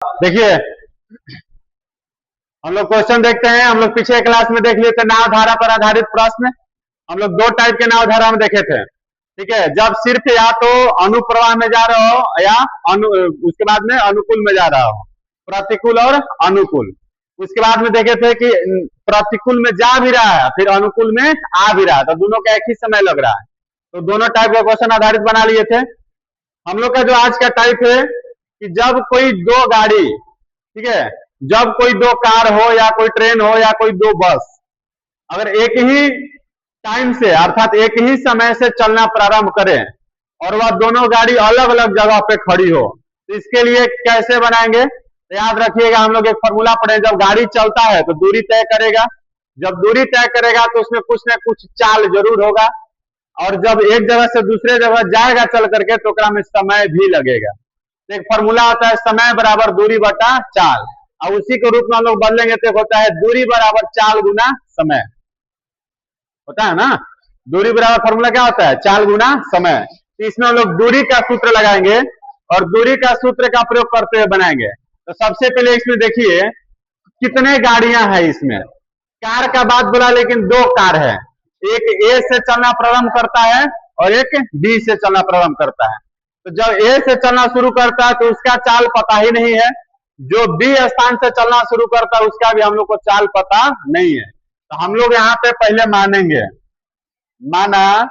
देखिए हम लोग क्वेश्चन देखते हैं। हम लोग पिछले क्लास में देख लिए थे नाव धारा पर आधारित प्रश्न। हम लोग दो टाइप के नाव धारा में देखे थे, ठीक है। जब सिर्फ या तो अनुप्रवाह में जा रहा हो या उसके बाद में अनुकूल में जा रहा हो, प्रतिकूल और अनुकूल। उसके बाद में देखे थे कि प्रतिकूल में जा भी रहा है फिर अनुकूल में आ भी रहा है, तो दोनों का एक ही समय लग रहा है। तो दोनों टाइप का क्वेश्चन आधारित बना लिए थे। हम लोग का जो आज का टाइप है कि जब कोई दो गाड़ी, ठीक है, जब कोई दो कार हो या कोई ट्रेन हो या कोई दो बस, अगर एक ही टाइम से अर्थात एक ही समय से चलना प्रारंभ करें और वह दोनों गाड़ी अलग अलग जगह पे खड़ी हो, तो इसके लिए कैसे बनाएंगे? तो याद रखिएगा, हम लोग एक फॉर्मूला पढ़े, जब गाड़ी चलता है तो दूरी तय करेगा, जब दूरी तय करेगा तो उसमें कुछ ना कुछ चाल जरूर होगा, और जब एक जगह से दूसरे जगह जाएगा चल करके तो में समय भी लगेगा। तो एक फॉर्मूला होता है समय बराबर दूरी बटा चाल, और उसी के रूप में हम लोग बदलेंगे तो होता है दूरी बराबर चाल गुना समय, होता है ना। दूरी बराबर फॉर्मूला क्या होता है? चाल गुना समय। तो इसमें हम लोग दूरी का सूत्र लगाएंगे और दूरी का सूत्र का प्रयोग करते हुए बनाएंगे। तो सबसे पहले इसमें देखिए कितने गाड़ियां हैं इसमें। कार का बात बोला, लेकिन दो कार है, एक ए से चलना प्रारंभ करता है और एक बी से चलना प्रारंभ करता है। तो जब ए से चलना शुरू करता है तो उसका चाल पता ही नहीं है, जो बी स्थान से चलना शुरू करता है उसका भी हम लोग को चाल पता नहीं है। तो हम लोग यहाँ पे पहले मानेंगे, माना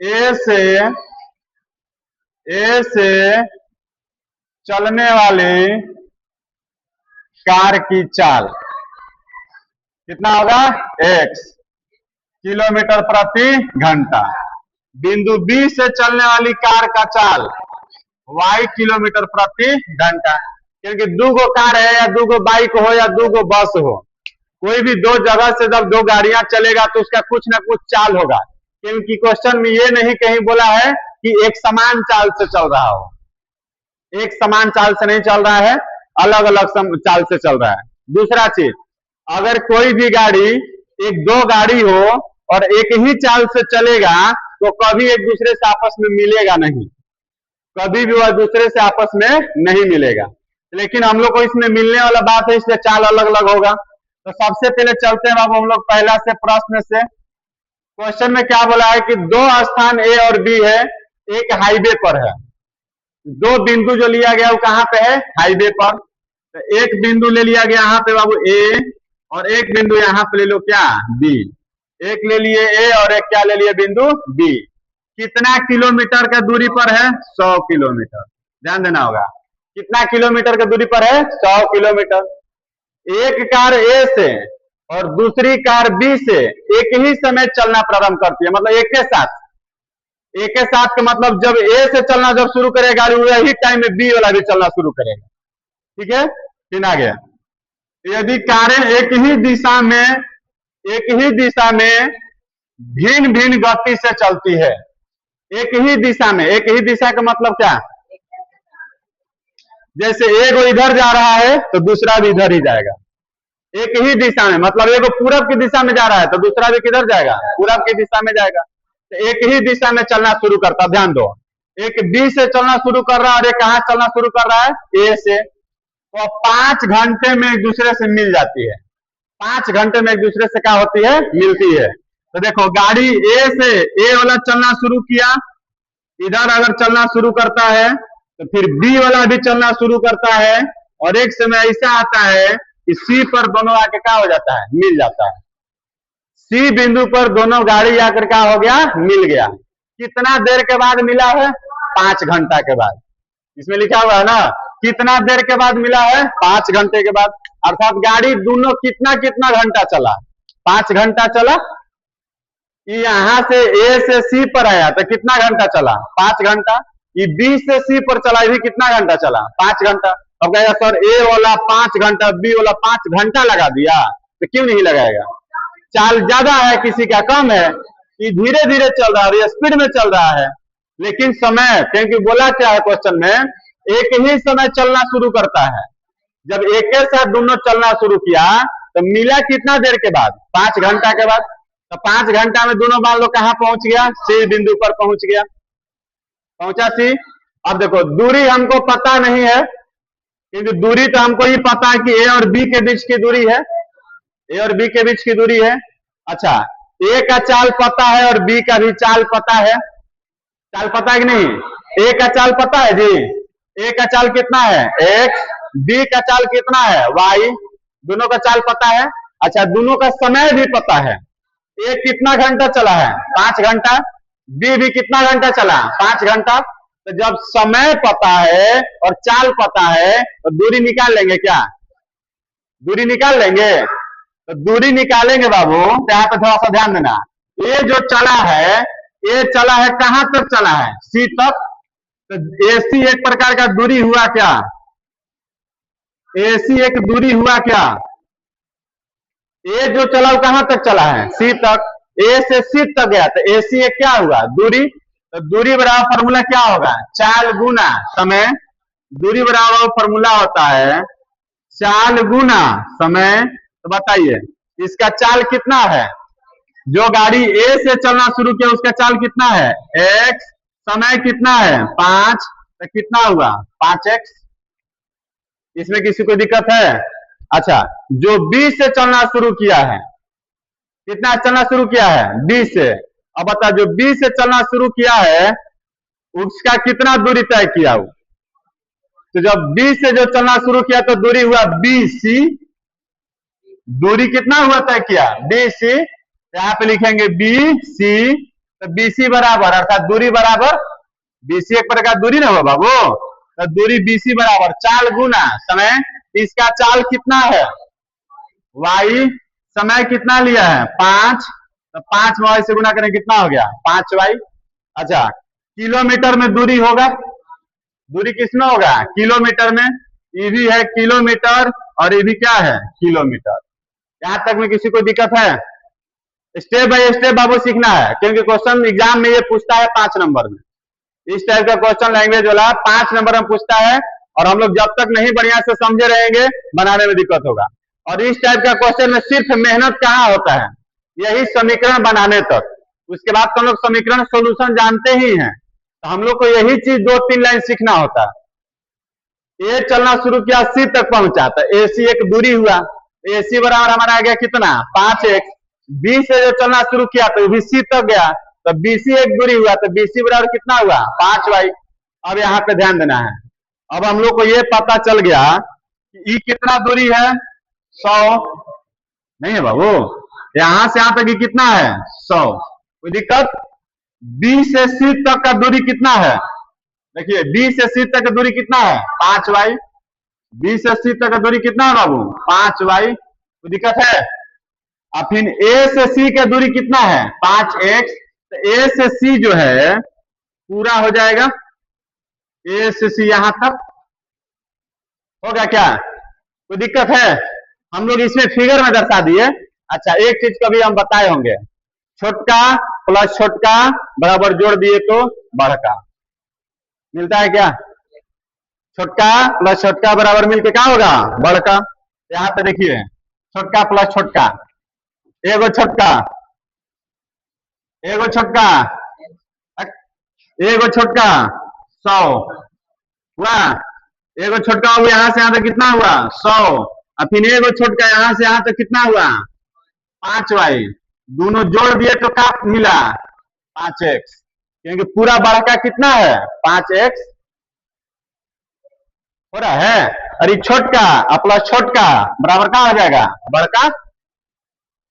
ए से चलने वाली कार की चाल कितना होगा? x किलोमीटर प्रति घंटा। बिंदु बी से चलने वाली कार का चाल y किलोमीटर प्रति घंटा। क्योंकि दो गो कार है या दो गो बाइक हो या दो गो बस हो, कोई भी दो जगह से जब दो गाड़ियां चलेगा तो उसका कुछ ना कुछ चाल होगा। क्योंकि क्वेश्चन में ये नहीं कहीं बोला है कि एक समान चाल से चल रहा हो, एक समान चाल से नहीं चल रहा है, अलग अलग चाल से चल रहा है। दूसरा चीज, अगर कोई भी गाड़ी, एक दो गाड़ी हो और एक ही चाल से चलेगा तो कभी एक दूसरे से आपस में मिलेगा नहीं, कभी भी वह दूसरे से आपस में नहीं मिलेगा। लेकिन हम लोग को इसमें मिलने वाला बात है, इसलिए चाल अलग अलग होगा। तो सबसे पहले चलते हैं बाबू हम लोग पहला से प्रश्न से। क्वेश्चन में क्या बोला है कि दो स्थान ए और बी है, एक हाईवे पर है। दो बिंदु जो लिया गया वो कहां पे है? हाईवे पर। तो एक बिंदु ले लिया गया यहाँ पे बाबू ए, और एक बिंदु यहाँ पे ले लो क्या? बी। एक ले लिए ए और एक क्या ले लिए? बिंदु बी। कितना किलोमीटर का दूरी पर है? 100 किलोमीटर। ध्यान देना होगा, कितना किलोमीटर का दूरी पर है? 100 किलोमीटर। एक कार ए से और दूसरी कार बी से एक ही समय चलना प्रारंभ करती है, मतलब एक के साथ। एक के साथ का मतलब जब ए से चलना जब शुरू करेगा गाड़ी, वही टाइम में बी वाला भी चलना शुरू करेगा, ठीक है। फिर आ गया, यदि कारें एक ही दिशा में भिन्न भिन्न गति से चलती है, एक ही दिशा में, एक ही दिशा का मतलब क्या? जैसे एक इधर जा रहा है तो दूसरा भी इधर ही जाएगा, एक ही दिशा में, मतलब एक पूरब की दिशा में जा रहा है तो दूसरा भी किधर जाएगा? पूरब की दिशा में जाएगा। तो एक ही दिशा में चलना शुरू करता, ध्यान दो, एक बी से चलना शुरू कर रहा है और एक कहां चलना शुरू कर रहा है? ए से। तो 5 घंटे में एक दूसरे से मिल जाती है, 5 घंटे में एक दूसरे से क्या होती है? मिलती है। तो देखो गाड़ी ए से ए वाला चलना शुरू किया, इधर अगर चलना शुरू करता है तो फिर बी वाला भी चलना शुरू करता है, और एक समय ऐसा आता है कि सी पर दोनों आके क्या हो जाता है? मिल जाता है। सी बिंदु पर दोनों गाड़ी आकर क्या हो गया? मिल गया। कितना देर के बाद मिला है? 5 घंटा के बाद। इसमें लिखा हुआ है ना, कितना देर के बाद मिला है? 5 घंटे के बाद। अर्थात गाड़ी दोनों कितना कितना घंटा चला? 5 घंटा चला। यहां से ए से सी पर आया तो कितना घंटा चला? 5 घंटा। ये बी से सी पर चला, ये भी कितना घंटा चला? 5 घंटा। अब कहेगा सर ए वाला 5 घंटा, बी वाला 5 घंटा लगा दिया, तो क्यों नहीं लगाएगा? चाल ज्यादा है, किसी का कम है, ये धीरे धीरे चल रहा है, स्पीड में चल रहा है। लेकिन समय, क्योंकि बोला क्या है क्वेश्चन में, एक ही समय चलना शुरू करता है। जब एक के साथ दोनों चलना शुरू किया तो मिला कितना देर के बाद? 5 घंटा के बाद। तो 5 घंटा में दोनों मान लो कहां पहुंच गया? सी बिंदु पर पहुंच गया, पहुंचा सी। अब देखो दूरी हमको पता नहीं है, क्योंकि दूरी तो हमको ही पता है कि ए और बी के बीच की दूरी है, ए और बी के बीच की दूरी है। अच्छा, ए का चाल पता है और बी का भी चाल पता है। चाल पता है कि नहीं? ए का चाल पता है जी, ए का चाल कितना है एक्स, बी का चाल कितना है वाई, दोनों का चाल पता है। अच्छा, दोनों का समय भी पता है, ए कितना घंटा चला है 5 घंटा, बी भी कितना घंटा चला 5 घंटा। तो जब समय पता है और चाल पता है तो दूरी निकाल लेंगे क्या? दूरी निकाल लेंगे। तो दूरी निकालेंगे बाबू, तो यहाँ पे थोड़ा सा ध्यान देना। ये जो चला है, ये चला है कहां तक चला है? सी तक। तो एसी एक प्रकार का दूरी हुआ क्या? एसी एक दूरी हुआ क्या? ए जो चला वो कहां तक चला है? सी तक। ए से सी तक गया तो एसी एक क्या हुआ? दूरी। तो दूरी बराबर फॉर्मूला क्या होगा? चाल गुना समय। दूरी बराबर फॉर्मूला होता है चाल गुना समय। तो बताइए इसका चाल कितना है? जो गाड़ी ए से चलना शुरू किया उसका चाल कितना है? एक्स। समय कितना है? 5। तो कितना हुआ? 5x। इसमें किसी को दिक्कत है? अच्छा, जो बी से चलना शुरू किया है, कितना चलना शुरू किया है? बी से। अब बता, जो बी से चलना शुरू किया है उसका कितना दूरी तय किया हो? तो जब बी से जो चलना शुरू किया तो दूरी हुआ बी सी। दूरी कितना हुआ तय किया? B C. यहाँ पे लिखेंगे बी सी। तो बी सी बराबर अर्थात दूरी बराबर, बी सी एक प्रकार दूरी ना हो बाबू, तो दूरी बी सी बराबर चाल गुना समय। इसका चाल कितना है? वाई। समय कितना लिया है? 5। तो 5 वाई से गुना करें कितना हो गया? 5y। अच्छा, किलोमीटर में दूरी होगा, दूरी किसमें होगा? किलोमीटर में। ये भी है किलोमीटर और ये भी क्या है? किलोमीटर। यहां तक में किसी को दिक्कत है? स्टेप बाय स्टेप बाबू सीखना है, क्योंकि क्वेश्चन एग्जाम में ये पूछता है 5 नंबर में। इस टाइप का क्वेश्चन लैंग्वेज वाला 5 नंबर में पूछता है, और हम लोग जब तक नहीं बढ़िया से समझे रहेंगे बनाने में दिक्कत होगा। और इस टाइप का क्वेश्चन में सिर्फ मेहनत कहाँ होता है? यही समीकरण बनाने तक। उसके बाद तो हम लोग समीकरण सोल्यूशन जानते ही हैं, तो हम लोग को यही चीज 2-3 लाइन सीखना होता है। ए चलना शुरू किया सी तक पहुंचा तो ए सी एक दूरी हुआ। ए सी बराबर हमारा आ गया कितना? 5x। बी से जो चलना शुरू किया तो भी सी तक गया, तो बीसी एक दूरी हुआ, तो बीसी बराबर कितना हुआ? 5y। अब यहाँ पे ध्यान देना है। अब हम लोग को ये पता चल गया कि ई कितना दूरी है? 100। नहीं है बाबू, यहां से यहां तक कितना है? 100। कोई दिक्कत? बी से सी तक का दूरी कितना है? देखिए, बी से सी तक का दूरी कितना है? 5y। बी से सी तक का दूरी कितना है बाबू? 5y। कोई दिक्कत है? अब फिर ए से सी का दूरी कितना है? 5x। तो ए से सी जो है पूरा हो जाएगा, ए से सी यहां तक होगा क्या? कोई दिक्कत है? हम लोग इसमें फिगर में दर्शा दिए। अच्छा, एक चीज कभी हम बताए होंगे, छोटका प्लस छोटका बराबर जोड़ दिए तो बड़का मिलता है क्या? छोटका प्लस छोटका बराबर मिलके क्या होगा? बड़का। यहाँ पे देखिए, छोटका प्लस छोटका, एगो छोटका, एगो छोटका, एगो छोटका 100 हुआ। एगो छोटका हुआ यहां से यहां तक कितना हुआ? 100। और फिर एगो छोटका यहां से यहां तक कितना हुआ? 5y। दोनों जोड़ दिए तो क्या मिला? 5x। क्योंकि पूरा बड़का कितना है? 5x हो रहा है। और ये छोटका प्लस छोटका बराबर क्या हो जाएगा? बड़का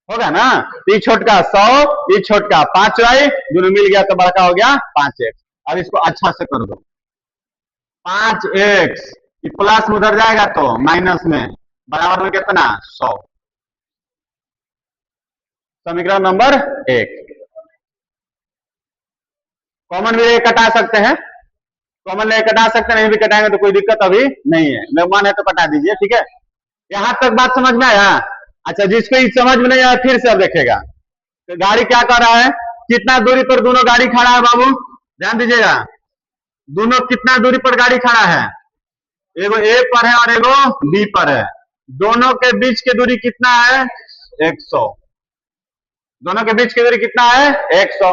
होगा ना। ये छोटका 100, ये छोटका 5y, दोनों मिल गया तो बड़का हो गया 5x। अब इसको अच्छा से कर दो। 5x प्लस में उधर जाएगा तो माइनस में, बराबर में कितना? 100। समीकरण नंबर 1। कॉमन भी कटा सकते हैं, कॉमन ले कटा सकते हैं, नहीं भी कटाएंगे तो कोई दिक्कत अभी नहीं है। मेहमान है तो कटा दीजिए, ठीक है। यहां तक बात समझ में आया? अच्छा, जिसको समझ में नहीं आया फिर से अब देखेगा। तो गाड़ी क्या कर रहा है? कितना दूरी पर दोनों गाड़ी खड़ा है बाबू? ध्यान दीजिएगा, दोनों कितना दूरी पर गाड़ी खड़ा है? एगो ए पर है और एगो बी पर है। दोनों के बीच की दूरी कितना है? 100। दोनों के बीच की दूरी कितना है? 100।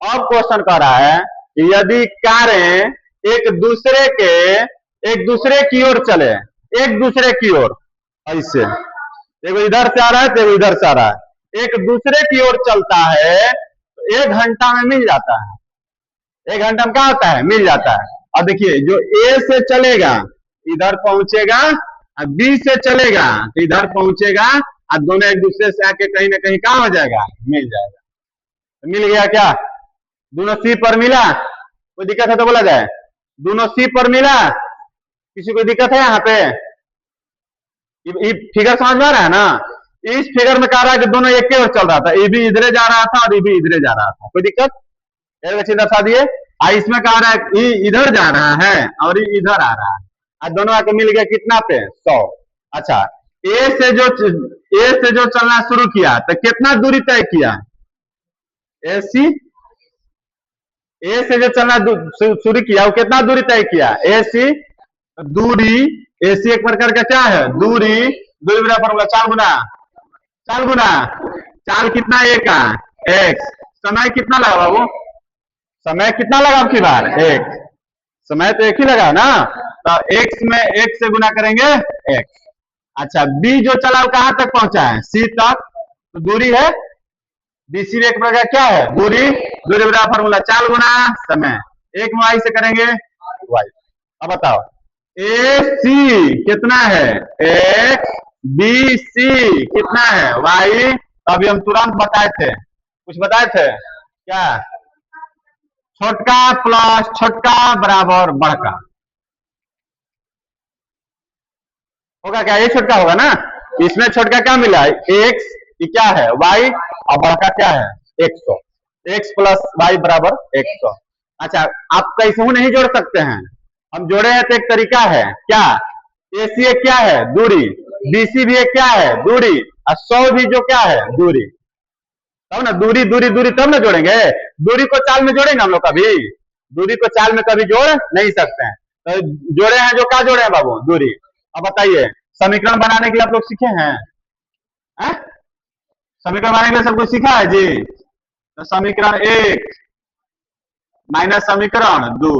अब क्वेश्चन कर रहा है यदि कारें एक दूसरे की ओर चले, एक दूसरे की ओर, ऐसे एगो इधर से आ रहा है तो एगो इधर से आ रहा है, एक दूसरे की ओर चलता है तो 1 घंटा में मिल जाता है। 1 घंटा में क्या होता है, मिल जाता है। और देखिए जो ए से चलेगा इधर पहुंचेगा, और बी से चलेगा तो इधर पहुंचेगा, और दोनों एक दूसरे से आके कहीं ना कहीं कहाँ हो जाएगा, मिल जाएगा। तो मिल गया क्या, दोनों सी पर मिला, कोई दिक्कत है तो बोला जाए, दोनों सी पर मिला, किसी को दिक्कत है यहाँ पे, ये फिगर समझ में आ रहा है ना। इस फिगर में कह रहा है कि दोनों एक ही ओर चल रहा था, ये भी इधरे जा रहा था और ये भी इधरे जा रहा था, कोई दिक्कत, अच्छी दर्शा दिए। इसमें कह रहा है कि इधर जा रहा है और ये इधर आ रहा है, और दोनों आके मिल गया कितना पे, 100। अच्छा, ए से जो चलना शुरू किया तो कितना दूरी तय किया, ए सी, ए से जो चलना शुरू किया वो कितना दूरी तय किया, ए सी दूरी, ए सी एक प्रकार का क्या है, दूरी, दूरी बराबर फॉर्मूला 4 गुना, चाल कितना ए का, एक्स, समय कितना लगा बाबू, समय कितना लगा आपकी बार, एक, समय तो एक ही लगा ना, तो एक्स में एक से गुना करेंगे एक्स। अच्छा, बी जो चला वो कहां तक पहुंचा है, सी तक, तो दूरी है, बीसी एक प्रकार क्या है, दूरी, दूरी बराबर फॉर्मूला 4 गुना समय, एक में वाई से करेंगे वाई। अब बताओ ए सी कितना है, एक्स, बी सी कितना है, वाई। अभी हम तुरंत बताए थे, कुछ बताए थे क्या, छोटका प्लस छोटका बराबर बड़का, होगा क्या, ये छोटका होगा ना, इसमें छोटका क्या मिला, एक्स, ये क्या है वाई, और बड़का क्या है 100, एक्स प्लस वाई बराबर 100। अच्छा, आप कैसे नहीं जोड़ सकते हैं, हम जोड़े हैं तो एक तरीका है क्या, ए सी एक क्या है दूरी, बीसी भी एक क्या है दूरी, और 100 भी जो क्या है दूरी, तब ना दूरी दूरी दूरी तब ना जोड़ेंगे, दूरी को चाल में जोड़ेंगे हम लोग, कभी दूरी को चाल में कभी जोड़ नहीं सकते हैं, तो जोड़े हैं जो क्या जोड़े हैं बाबू, दूरी। अब बताइए समीकरण बनाने के लिए आप लोग सीखे हैं, समीकरण बनाने के लिए सब कुछ सीखा है जी, तो समीकरण 1 माइनस समीकरण 2,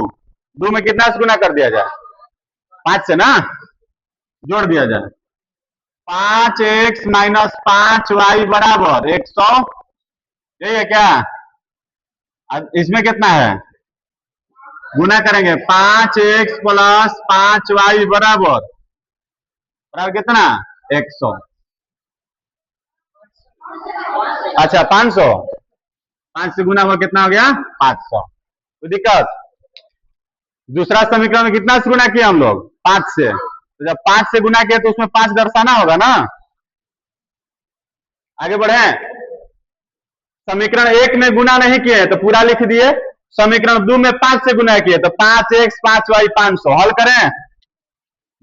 2 में कितना से गुना कर दिया जाए, 5 से ना, जोड़ दिया जाए, 5x माइनस 5y बराबर 100, यही है क्या, अब इसमें कितना है, गुना करेंगे 5x प्लस 5y बराबर कितना 100। अच्छा 500, 5 से गुना हुआ कितना हो गया 500, कोई दिक्कत। दूसरा समीकरण में कितना से गुना किया हम लोग, 5 से, तो जब 5 से गुना किया तो उसमें 5 दर्शाना होगा ना। आगे बढ़े, समीकरण 1 में गुना नहीं किए तो पूरा लिख दिए, समीकरण 2 में 5 से गुना किए तो 5x 5y 500, हल करें,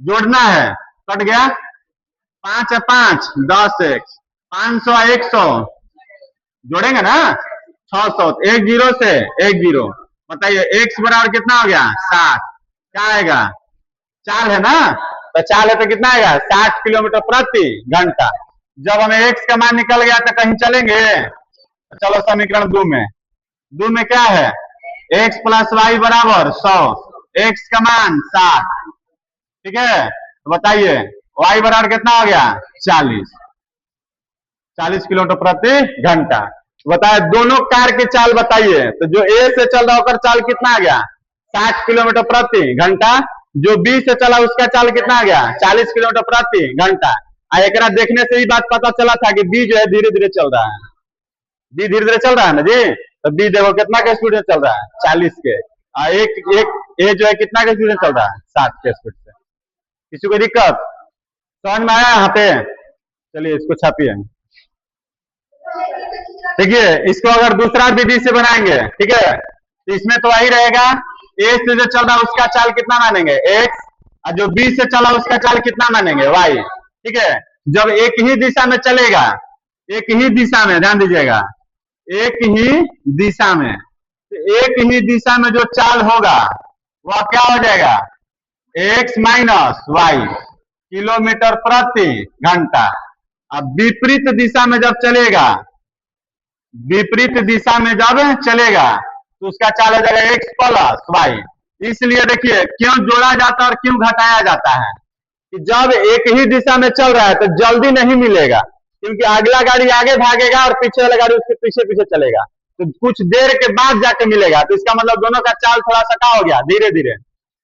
जोड़ना है, कट गया 5 है 5 10x, 500 100, जोड़ेंगे ना 600, एक जीरो से एक जीरो, बताइए x बराबर कितना हो गया 60, क्या आएगा, चाल है ना, तो चाल है तो कितना आएगा 60 किलोमीटर प्रति घंटा। जब हमें x का मान निकल गया तो कहीं चलेंगे, तो चलो समीकरण 2 में क्या है, x प्लस वाई बराबर 100, x का मान 60, ठीक है, तो बताइए y बराबर कितना हो गया 40 किलोमीटर प्रति घंटा। बताए दोनों कार की चाल बताइए, तो जो ए से चल रहा होकर चाल कितना आ गया 60 किलोमीटर प्रति घंटा, जो बी से चला उसका चाल कितना आ गया 40 किलोमीटर प्रति घंटा। एक देखने से ही बात पता चला था कि बी जो है धीरे धीरे चल रहा है, बी धीरे धीरे चल रहा है ना जी, तो बी देखो कितना के स्पीड में चल रहा है 40 के, एक ए जो है कितना के स्पीड में चल रहा है 60 के स्पीड से। किसी को दिक्कत समझ में आया यहाँ पे, चलिए इसको छापिए, देखिए इसको अगर दूसरा विधि से बनाएंगे, ठीक है, तो इसमें तो वही रहेगा, ए से जो चल रहा है उसका चाल कितना मानेंगे x, और जो बी से चला उसका चाल कितना मानेंगे y, ठीक है। जब एक ही दिशा में चलेगा, एक ही दिशा में, ध्यान दीजिएगा, एक ही दिशा में, तो एक ही दिशा में जो चाल होगा वह क्या हो जाएगा x माइनस वाई किलोमीटर प्रति घंटा। अब विपरीत दिशा में जब चलेगा, विपरीत दिशा में जब चलेगा तो उसका चाल हो जाएगा x प्लस वाई। इसलिए देखिए क्यों जोड़ा जाता है और क्यों घटाया जाता है, कि जब एक ही दिशा में चल रहा है तो जल्दी नहीं मिलेगा, क्योंकि अगला गाड़ी आगे भागेगा और पीछे वाला गाड़ी उसके पीछे पीछे चलेगा, तो कुछ देर के बाद जाके मिलेगा। तो इसका मतलब दोनों का चाल थोड़ा सा क्या हो गया, धीरे धीरे।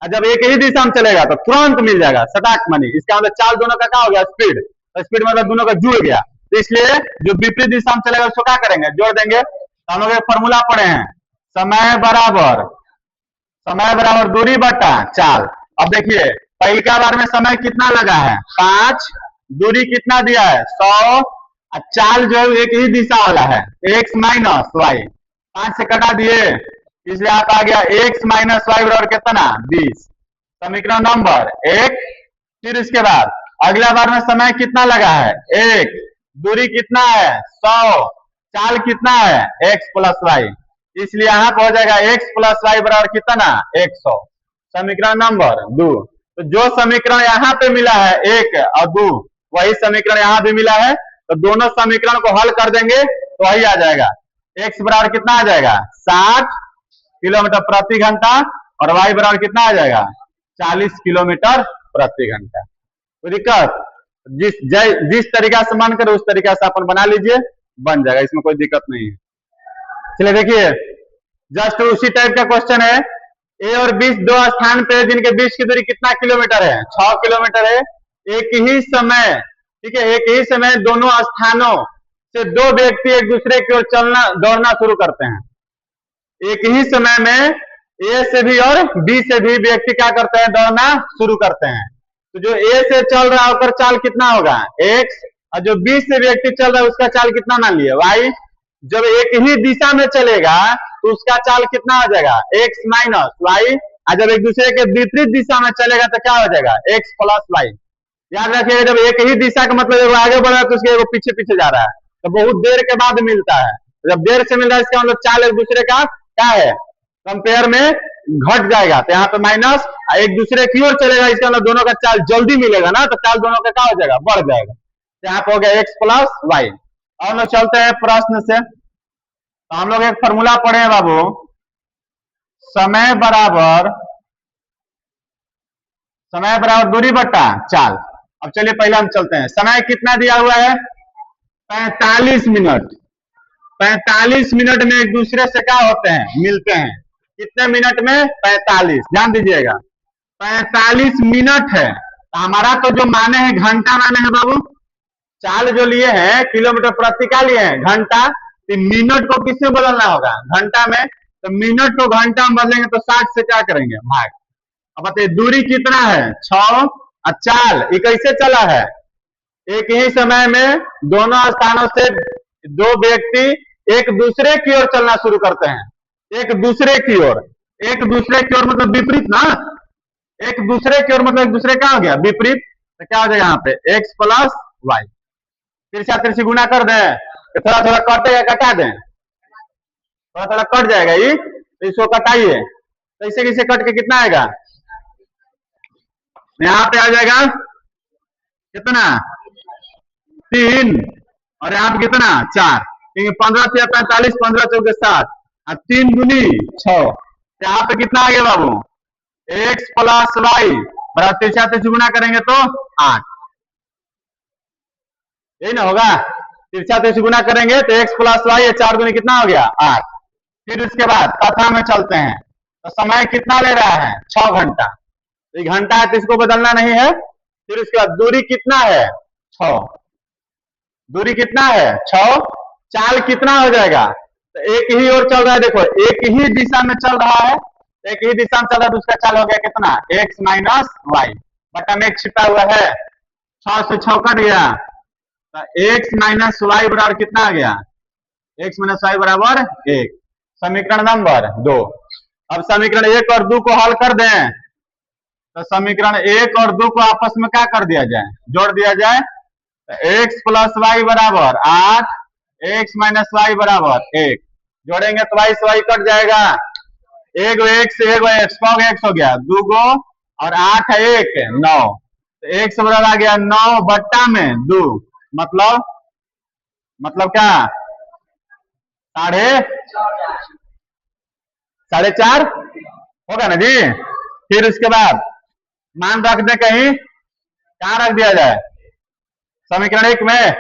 और जब एक ही दिशा में चलेगा तो तुरंत मिल जाएगा, सटाक मनी। इसका मतलब चाल दोनों का क्या हो गया, स्पीड। तो स्पीड मतलब दोनों का जुड़ गया, तो इसलिए जो विपरीत दिशा में चलेगा उसको क्या करेंगे, जोड़ देंगे। तो हम लोग एक फॉर्मूला पढ़े हैं, समय बराबर दूरी बटा चाल। अब देखिए पहली का बार में समय कितना लगा है, 5, दूरी कितना दिया है 100, और चाल जो है एक ही दिशा वाला है, x माइनस वाई। 5 से कटा दिए, इसलिए आप आ गया x माइनस वाई बराबर कितना 20, समीकरण नंबर 1। फिर इसके बाद अगला बार में समय कितना लगा है 1, दूरी कितना है 100, चाल कितना है x प्लस वाई, इसलिए यहाँ पे हो जाएगा x प्लस वाई बराबर कितना 100, समीकरण नंबर 2। तो जो समीकरण यहाँ पे मिला है 1 और 2, वही समीकरण यहाँ भी मिला है, तो दोनों समीकरण को हल कर देंगे तो वही आ जाएगा। x बराबर कितना आ जाएगा 60 किलोमीटर प्रति घंटा, और y बराबर कितना आ जाएगा 40 किलोमीटर प्रति घंटा। कोई दिक्कत, जिस तरीका से मन करे उस तरीका से अपन बना लीजिए, बन जाएगा, इसमें कोई दिक्कत नहीं है। चलिए देखिए, जस्ट उसी टाइप का क्वेश्चन है। ए और बी दो स्थान पे जिनके बीच की दूरी कितना किलोमीटर है, 6 किलोमीटर है। एक ही समय, ठीक है, एक ही समय दोनों स्थानों से दो व्यक्ति एक दूसरे की ओर चलना दौड़ना शुरू करते हैं। एक ही समय में ए से भी और बी से भी व्यक्ति क्या करते हैं, दौड़ना शुरू करते हैं। तो जो ए से चल रहा है उसका चाल कितना होगा x, और जो बी से व्यक्ति चल रहा है उसका चाल कितना मान लिए y। जब एक ही दिशा में चलेगा तो उसका चाल कितना हो जाएगा x माइनस वाई, और जब एक दूसरे के विपरीत दिशा में चलेगा तो क्या हो जाएगा x प्लस वाई। याद रखिएगा, जब एक ही दिशा का मतलब एगो आगे बढ़ रहा है तो उसके एगो पीछे पीछे जा रहा है, तो बहुत देर के बाद मिलता है। जब देर से मिल रहा है इसका मतलब चाल एक दूसरे का क्या है, कंपेयर में घट जाएगा, तो यहाँ पे माइनस, एक दूसरे की ओर चलेगा, इसका मतलब दोनों का चाल जल्दी मिलेगा ना, तो चाल दोनों का क्या हो जाएगा, बढ़ जाएगा। तो यहाँ पे हो गया x प्लस वाई। हम लोग चलते हैं प्रश्न से। तो हम लोग एक फॉर्मूला पढ़े हैं बाबू, समय बराबर दूरी बट्टा चाल। अब चलिए पहले हम चलते हैं, समय कितना दिया हुआ है 45 मिनट। 45 मिनट में एक दूसरे से क्या होते हैं, मिलते हैं। कितने मिनट में 45, ध्यान दीजिएगा 45 मिनट है। हमारा तो जो माने हैं घंटा माने हैं बाबू, चाल जो लिए हैं किलोमीटर प्रति का लिए हैं घंटा, तो मिनट को किससे बदलना होगा, घंटा में। तो मिनट को घंटा में बदलेंगे तो 60 से क्या करेंगे भाग। अब बताइए दूरी कितना है 6, और चाल ये कैसे चला है, एक ही समय में दोनों स्थानों से दो व्यक्ति एक दूसरे की ओर चलना शुरू करते हैं। एक दूसरे की ओर, एक दूसरे की ओर मतलब विपरीत ना, एक दूसरे की ओर मतलब एक दूसरे का हो गया विपरीत, तो क्या हो जाएगा यहाँ पे x प्लस वाई। तिरछा गुना कर दें, तो थोड़ा थोड़ा कटेगा, कटा दें, थोड़ा थोड़ा कट जाएगा ये, तो इसको कटाइए, तो इसे किसे कट के कितना आएगा, यहाँ पे आ जाएगा कितना 3, और यहाँ पे कितना 4, क्योंकि 15 से 45, 15 चौके 60, और 3 दूनी 6, यहाँ पे कितना आ गया बाबू x प्लस वाई बराबर तिरछा गुना करेंगे तो 8, यही ना होगा। तिरछा गुना करेंगे तो x प्लस वाई, 4 दूनी कितना हो गया 8। फिर उसके बाद कथा में चलते हैं, तो समय कितना ले रहा है 6 घंटा, एक घंटा है तो इसको बदलना नहीं है। फिर उसके बाद दूरी कितना है 6, दूरी कितना है 6, चाल कितना हो जाएगा, तो एक ही ओर चल रहा है, देखो एक ही दिशा में चल रहा है, एक ही दिशा में चल रहा है तो उसका चाल हो गया कितना x माइनस वाई, बटा में छिपा हुआ है 6 से 6 कट गया, तो x माइनस वाई बराबर कितना आ गया, x माइनस वाई बराबर 1, समीकरण नंबर 2। अब समीकरण 1 और 2 को हल कर दें, तो समीकरण 1 और 2 को आपस में क्या कर दिया जाए, जोड़ दिया जाए, तो x प्लस वाई बराबर 8, x माइनस वाई बराबर 1, जोड़ेंगे तो वाई से वाई कट जाएगा, एक x x हो गया 2 गो, और 8 है 1 9, तो x बराबर आ गया 9 बट्टा में 2, मतलब क्या 4.5 होगा ना जी। फिर उसके बाद मान रख दे कहीं कहाँ रख दिया जाए, समीकरण 1 में।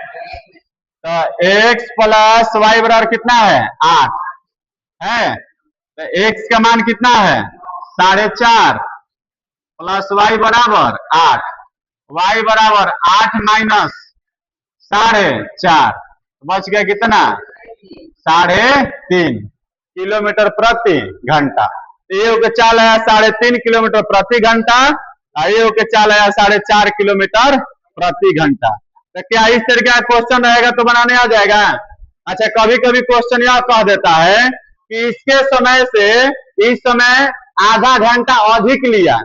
तो x प्लस वाई बराबर कितना है, 8 है। तो x का मान कितना है, 4.5 प्लस वाई बराबर 8, वाई बराबर 8 माइनस 4.5, बच गया कितना, 3.5 किलोमीटर प्रति घंटा। ये होके चाल आया 3.5 किलोमीटर प्रति घंटा, ये होके चाल आया 4.5 किलोमीटर प्रति घंटा। तो क्या इस तरीके का क्वेश्चन रहेगा तो बनाने आ जाएगा। अच्छा, कभी कभी क्वेश्चन यह कह देता है कि इसके समय से इस समय आधा घंटा अधिक लिया,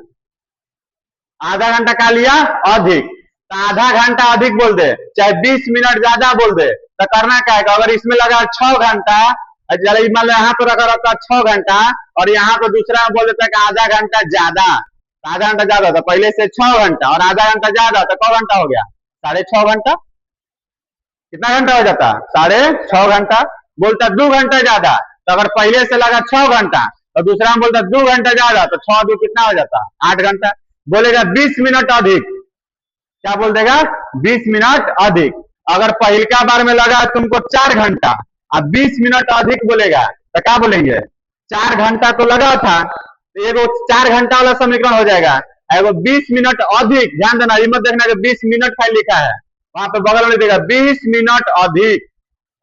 आधा घंटा का लिया अधिक, तो आधा घंटा अधिक बोल दे, चाहे 20 मिनट ज्यादा बोल दे, तो करना क्या है, अगर इसमें लगा 6 घंटा, मान लो यहाँ पे रखा रहता 6 घंटा और यहाँ पे दूसरा में बोल देता है कि आधा घंटा ज्यादा, आधा घंटा ज्यादा था पहले से 6 घंटा और आधा घंटा ज्यादा, तो कौ घंटा हो गया, 6.5 घंटा। कितना घंटा हो जाता, 6.5 घंटा। बोलता 2 घंटा ज्यादा, तो अगर पहले से लगा 6 घंटा और दूसरा में बोलता 2 घंटा ज्यादा, तो 6 2 कितना हो जाता, 8 घंटा। बोलेगा 20 मिनट अधिक, क्या बोल देगा, 20 मिनट अधिक। अगर पहलका बार में लगा तुमको 4 घंटा अब 20 मिनट अधिक बोलेगा, तो क्या बोलेंगे, 4 घंटा तो लगा था, तो एगो 4 घंटा वाला समीकरण हो जाएगा, एगो 20 मिनट अधिक। ध्यान देना, ये मत देखना कि 20 मिनट फाइल लिखा है, वहां पे बगल में देगा 20 मिनट अधिक।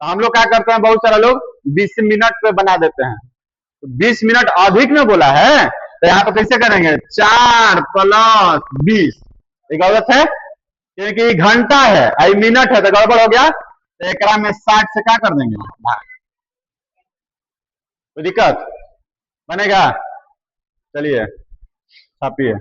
तो हम लोग क्या करते हैं, बहुत सारा लोग 20 मिनट पे बना देते हैं, तो 20 मिनट अधिक में बोला है, तो यहाँ पे कैसे करेंगे, 4 + 20, ये गलत है क्योंकि घंटा है, आई मिनट है, तो गड़बड़ हो गया। तो एक में 60 से क्या कर देंगे, कोई दिक्कत बनेगा। चलिए छापिए।